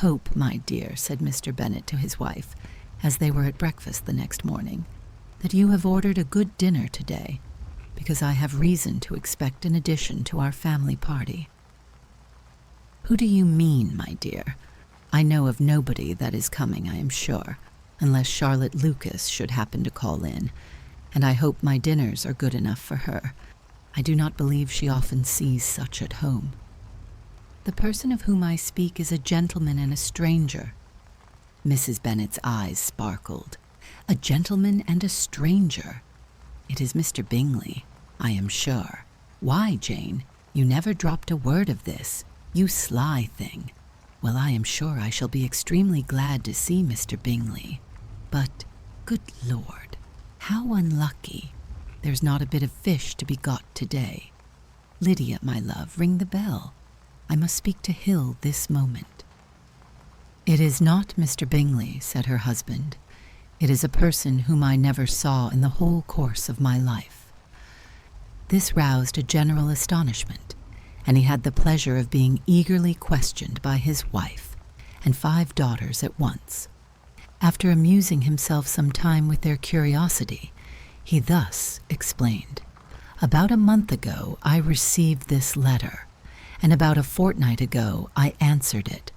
hope, my dear," said Mr. Bennet to his wife, as they were at breakfast the next morning, "that you have ordered a good dinner today, because I have reason to expect an addition to our family party." "Who do you mean, my dear? I know of nobody that is coming, I am sure, unless Charlotte Lucas should happen to call in, and I hope my dinners are good enough for her. I do not believe she often sees such at home." "The person of whom I speak is a gentleman and a stranger." Mrs. Bennet's eyes sparkled. "A gentleman and a stranger? It is Mr. Bingley, I am sure. Why, Jane, you never dropped a word of this, you sly thing. Well, I am sure I shall be extremely glad to see Mr. Bingley. But, good Lord, how unlucky. There's not a bit of fish to be got today. Lydia, my love, ring the bell. I must speak to Hill this moment." "It is not Mr. Bingley," said her husband. "It is a person whom I never saw in the whole course of my life." This roused a general astonishment, and he had the pleasure of being eagerly questioned by his wife and 5 daughters at once. After amusing himself some time with their curiosity, he thus explained: "About a month ago I received this letter, and about a fortnight ago I answered it,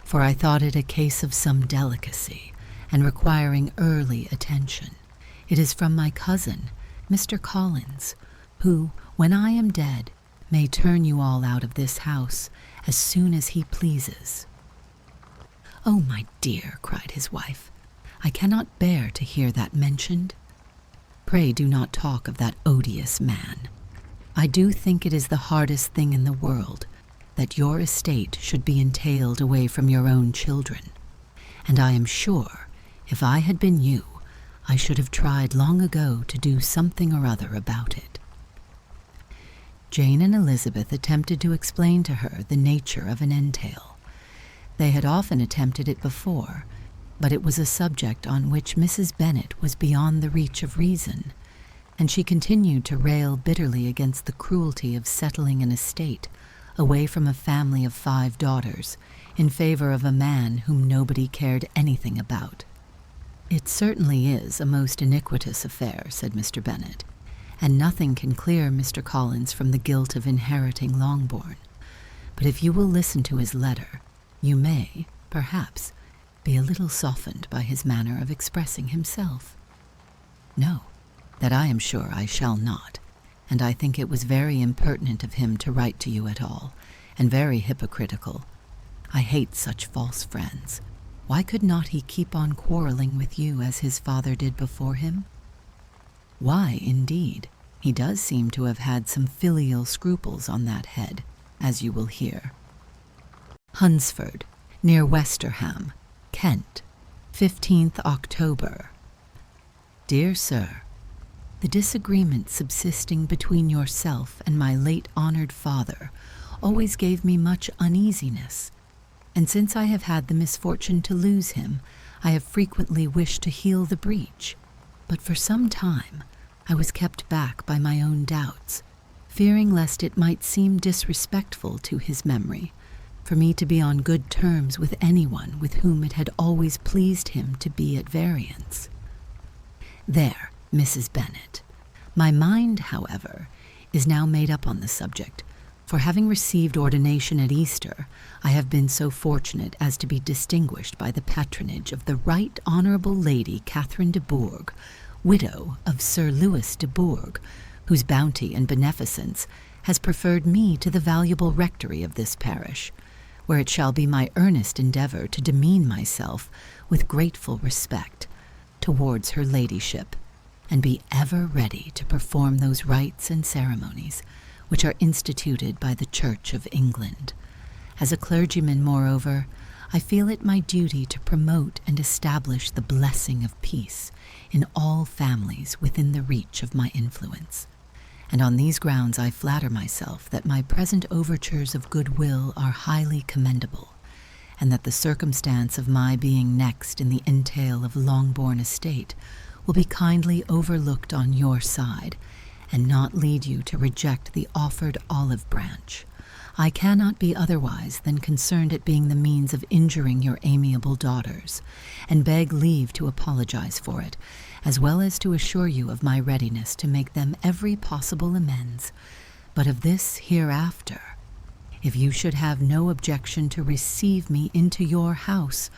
for I thought it a case of some delicacy, and requiring early attention. It is from my cousin, Mr. Collins, who, when I am dead, may turn you all out of this house as soon as he pleases." "Oh, my dear," cried his wife, "I cannot bear to hear that mentioned. Pray do not talk of that odious man. I do think it is the hardest thing in the world that your estate should be entailed away from your own children, and I am sure, if I had been you, I should have tried long ago to do something or other about it." Jane and Elizabeth attempted to explain to her the nature of an entail. They had often attempted it before, but it was a subject on which Mrs. Bennet was beyond the reach of reason, and she continued to rail bitterly against the cruelty of settling an estate away from a family of 5 daughters in favor of a man whom nobody cared anything about. "It certainly is a most iniquitous affair," said Mr. Bennet, "and nothing can clear Mr. Collins from the guilt of inheriting Longbourn. But if you will listen to his letter, you may, perhaps, be a little softened by his manner of expressing himself." "No, that I am sure I shall not, and I think it was very impertinent of him to write to you at all, and very hypocritical. I hate such false friends. Why could not he keep on quarreling with you as his father did before him?" "Why, indeed, he does seem to have had some filial scruples on that head, as you will hear." "Hunsford, near Westerham, Kent, 15th October. "Dear Sir, the disagreement subsisting between yourself and my late honored father always gave me much uneasiness, and since I have had the misfortune to lose him, I have frequently wished to heal the breach, but for some time I was kept back by my own doubts, fearing lest it might seem disrespectful to his memory for me to be on good terms with anyone with whom it had always pleased him to be at variance. There, Mrs. Bennet. My mind, however, is now made up on the subject, for having received ordination at Easter, I have been so fortunate as to be distinguished by the patronage of the Right Honourable Lady Catherine de Bourgh, widow of Sir Louis de Bourgh, whose bounty and beneficence has preferred me to the valuable rectory of this parish, where it shall be my earnest endeavour to demean myself with grateful respect towards her ladyship, and be ever ready to perform those rites and ceremonies which are instituted by the Church of England. As a clergyman, moreover, I feel it my duty to promote and establish the blessing of peace in all families within the reach of my influence, and on these grounds I flatter myself that my present overtures of goodwill are highly commendable, and that the circumstance of my being next in the entail of Longbourn estate will be kindly overlooked on your side, and not lead you to reject the offered olive branch. I cannot be otherwise than concerned at being the means of injuring your amiable daughters, and beg leave to apologize for it, as well as to assure you of my readiness to make them every possible amends. But of this hereafter, if you should have no objection to receive me into your house,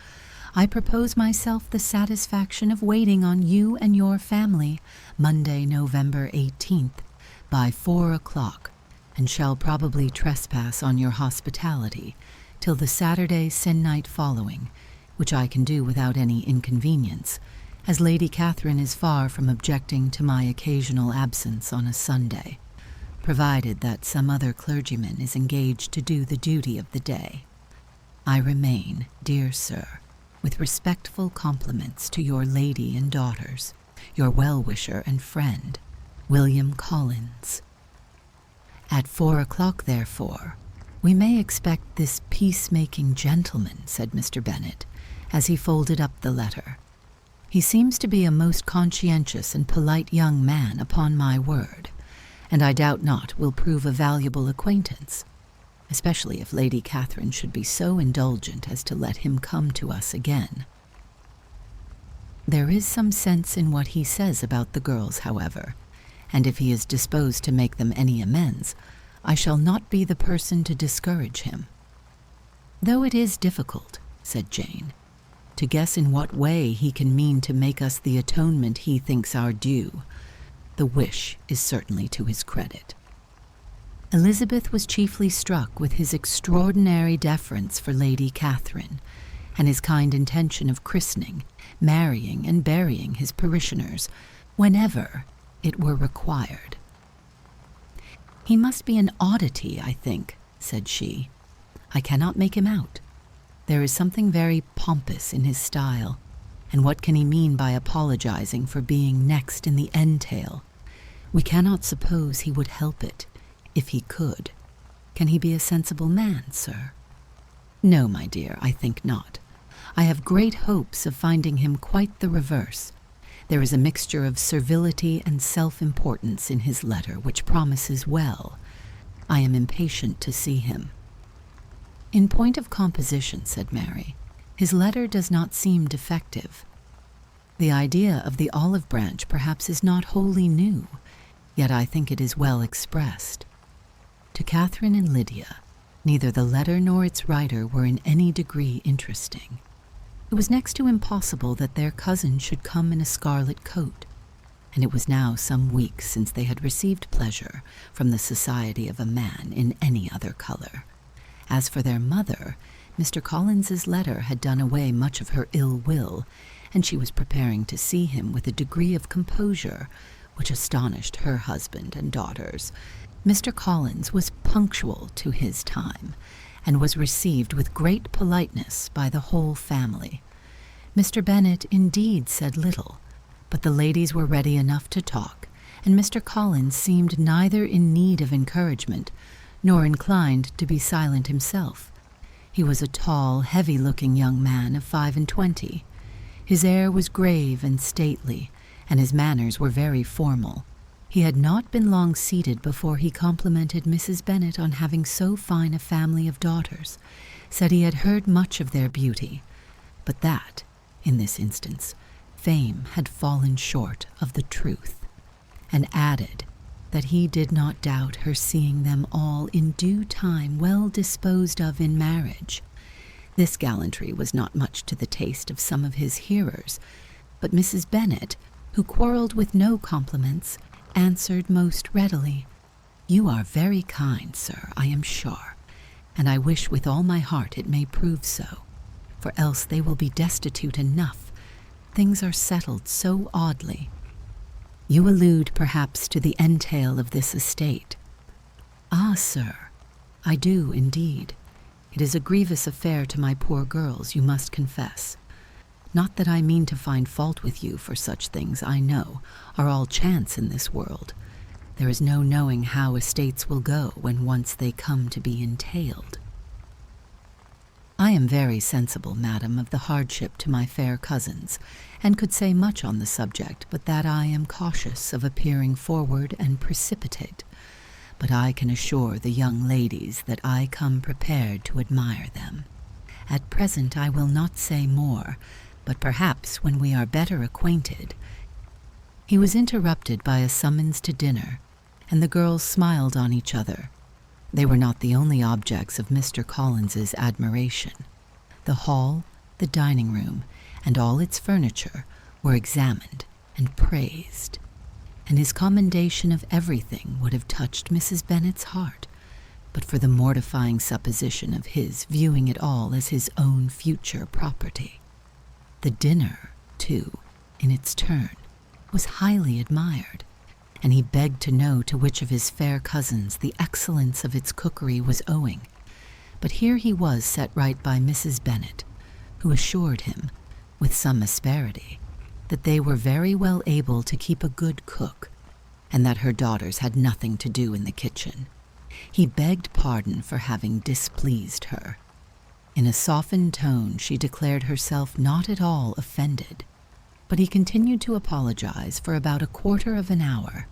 I propose myself the satisfaction of waiting on you and your family Monday, November 18th, by 4 o'clock, and shall probably trespass on your hospitality till the Saturday se'nnight following, which I can do without any inconvenience, as Lady Catherine is far from objecting to my occasional absence on a Sunday, provided that some other clergyman is engaged to do the duty of the day. I remain, dear sir, with respectful compliments to your lady and daughters, your well-wisher and friend, William Collins. At 4 o'clock, therefore, we may expect this peacemaking gentleman, said Mr. Bennet, as he folded up the letter. He seems to be a most conscientious and polite young man, upon my word, and I doubt not will prove a valuable acquaintance, especially if Lady Catherine should be so indulgent as to let him come to us again. There is some sense in what he says about the girls, however, and if he is disposed to make them any amends, I shall not be the person to discourage him. Though it is difficult, said Jane, to guess in what way he can mean to make us the atonement he thinks our due, the wish is certainly to his credit. Elizabeth was chiefly struck with his extraordinary deference for Lady Catherine, and his kind intention of christening, marrying, and burying his parishioners whenever it were required. He must be an oddity, I think, said she. I cannot make him out. There is something very pompous in his style, and what can he mean by apologizing for being next in the entail? We cannot suppose he would help it, if he could. Can he be a sensible man, sir? No, my dear, I think not. I have great hopes of finding him quite the reverse. There is a mixture of servility and self-importance in his letter which promises well. I am impatient to see him. In point of composition, said Mary, his letter does not seem defective. The idea of the olive branch perhaps is not wholly new, yet I think it is well expressed. To Catherine and Lydia, neither the letter nor its writer were in any degree interesting. It was next to impossible that their cousin should come in a scarlet coat, and it was now some weeks since they had received pleasure from the society of a man in any other color. As for their mother, Mr. Collins's letter had done away much of her ill will, and she was preparing to see him with a degree of composure which astonished her husband and daughters. Mr. Collins was punctual to his time, and was received with great politeness by the whole family. Mr. Bennet indeed said little, but the ladies were ready enough to talk, and Mr. Collins seemed neither in need of encouragement nor inclined to be silent himself. He was a tall, heavy-looking young man of 25. His air was grave and stately, and his manners were very formal. He had not been long seated before he complimented Mrs. Bennet on having so fine a family of daughters, said he had heard much of their beauty, but that, in this instance, fame had fallen short of the truth, and added that he did not doubt her seeing them all in due time well disposed of in marriage. This gallantry was not much to the taste of some of his hearers, but Mrs. Bennet, who quarrelled with no compliments, answered most readily, "You are very kind, sir, I am sure, and I wish with all my heart it may prove so, for else they will be destitute enough. Things are settled so oddly. You allude, perhaps, to the entail of this estate." "Ah, sir, I do indeed. It is a grievous affair to my poor girls, you must confess. Not that I mean to find fault with you, for such things, I know, are all chance in this world. There is no knowing how estates will go when once they come to be entailed. I am very sensible, madam, of the hardship to my fair cousins, and could say much on the subject, but that I am cautious of appearing forward and precipitate. but I can assure the young ladies that I come prepared to admire them. At present I will not say more, but perhaps when we are better acquainted—" He was interrupted by a summons to dinner, and the girls smiled on each other. They were not the only objects of Mr. Collins's admiration. The hall, the dining room, and all its furniture were examined and praised, and his commendation of everything would have touched Mrs. Bennet's heart, but for the mortifying supposition of his viewing it all as his own future property. The dinner, too, in its turn, was highly admired, and he begged to know to which of his fair cousins the excellence of its cookery was owing. But here he was set right by Mrs. Bennet, who assured him, with some asperity, that they were very well able to keep a good cook, and that her daughters had nothing to do in the kitchen. He begged pardon for having displeased her. In a softened tone she declared herself not at all offended, but he continued to apologize for about a quarter of an hour,